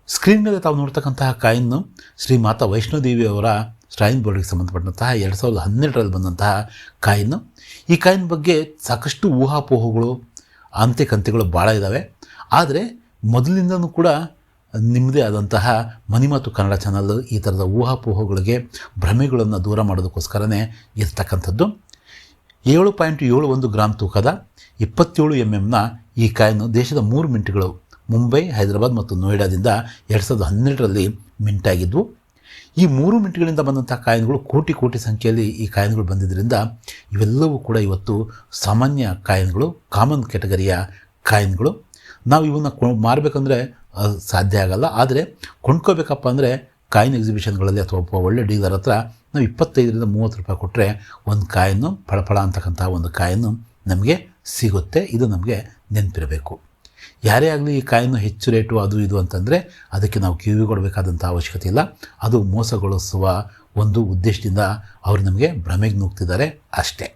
Screen ಮೇಲೆ ತಾವು ನೋಡ್ತಕ್ಕಂತಹ coin Shri Mata ವೈಷ್ಣೋದೇವಿಯವರ shrine ಬೋರ್ಡ್ಗೆ ಸಂಬಂಧಪಟ್ಟಂತಹ 2012ರಲ್ಲಿ ಬಂದಂತಹ ಕಾಯಿನ್ನು. ಈ ಕಾಯಿನ್ ಬಗ್ಗೆ ಸಾಕಷ್ಟು ಊಹಾಪೋಹಗಳು ಅಂತೆಕಂತೆಗಳು ಭಾಳ ಇದ್ದಾವೆ. ಆದರೆ ಮೊದಲಿಂದನೂ ಕೂಡ ನಿಮ್ಮದೇ ಆದಂತಹ ಮನಿ ಮಾತು ಕನ್ನಡ ಚಾನಲ್ ಈ ಥರದ ಊಹಾಪೋಹಗಳಿಗೆ ಭ್ರಮೆಗಳನ್ನು ದೂರ ಮಾಡೋದಕ್ಕೋಸ್ಕರನೇ ಇರ್ತಕ್ಕಂಥದ್ದು. 7.71 ಗ್ರಾಮ್ ತೂಕದ 27 mm ಈ ಕಾಯಿನು ದೇಶದ 3 ಮಿಂಟ್ಗಳು ಮುಂಬೈ, ಹೈದರಾಬಾದ್ ಮತ್ತು ನೋಯ್ಡಾದಿಂದ 2012ರಲ್ಲಿ ಮಿಂಟಾಗಿದ್ವು. ಈ 3 ಮಿಂಟ್ಗಳಿಂದ ಬಂದಂಥ ಕಾಯಿನ್ಗಳು ಕೋಟಿ ಸಂಖ್ಯೆಯಲ್ಲಿ ಈ ಕಾಯಿನ್ಗಳು ಬಂದಿದ್ದರಿಂದ ಇವೆಲ್ಲವೂ ಕೂಡ ಇವತ್ತು ಸಾಮಾನ್ಯ ಕಾಯಿನ್ಗಳು, ಕಾಮನ್ ಕ್ಯಾಟಗರಿಯ ಕಾಯಿನ್ಗಳು. ನಾವು ಇವನ್ನ ಮಾರಬೇಕಂದ್ರೆ ಸಾಧ್ಯ ಆಗಲ್ಲ. ಆದರೆ ಕೊಂಡ್ಕೋಬೇಕಪ್ಪ ಅಂದರೆ ಕಾಯಿನ್ ಎಕ್ಸಿಬಿಷನ್ಗಳಲ್ಲಿ ಅಥವಾ ಒಬ್ಬ ಒಳ್ಳೆ ಡೀಲರ್ ಹತ್ರ ನಾವು 25ರಿಂದ 30 ರೂಪಾಯಿ ಕೊಟ್ಟರೆ ಒಂದು ಕಾಯಿನ್ನು ಫಳಫಳ ಅಂತಕ್ಕಂಥ ಒಂದು ಕಾಯಿನ್ನು ನಮಗೆ ಸಿಗುತ್ತೆ. ಇದು ನಮಗೆ ನೆನಪಿರಬೇಕು. ಯಾರೇ ಆಗಲಿ ಈ ಕಾಯಿನ್ನು ಹೆಚ್ಚು ರೇಟು ಅದು ಇದು ಅಂತಂದರೆ ಅದಕ್ಕೆ ನಾವು ಕಿವಿ ಕೊಡಬೇಕಾದಂಥ ಅವಶ್ಯಕತೆ ಇಲ್ಲ. ಅದು ಮೋಸಗೊಳಿಸುವ ಒಂದು ಉದ್ದೇಶದಿಂದ ಅವರು ನಮಗೆ ಭ್ರಮೆಗೆ ನೂಗ್ತಿದ್ದಾರೆ ಅಷ್ಟೇ.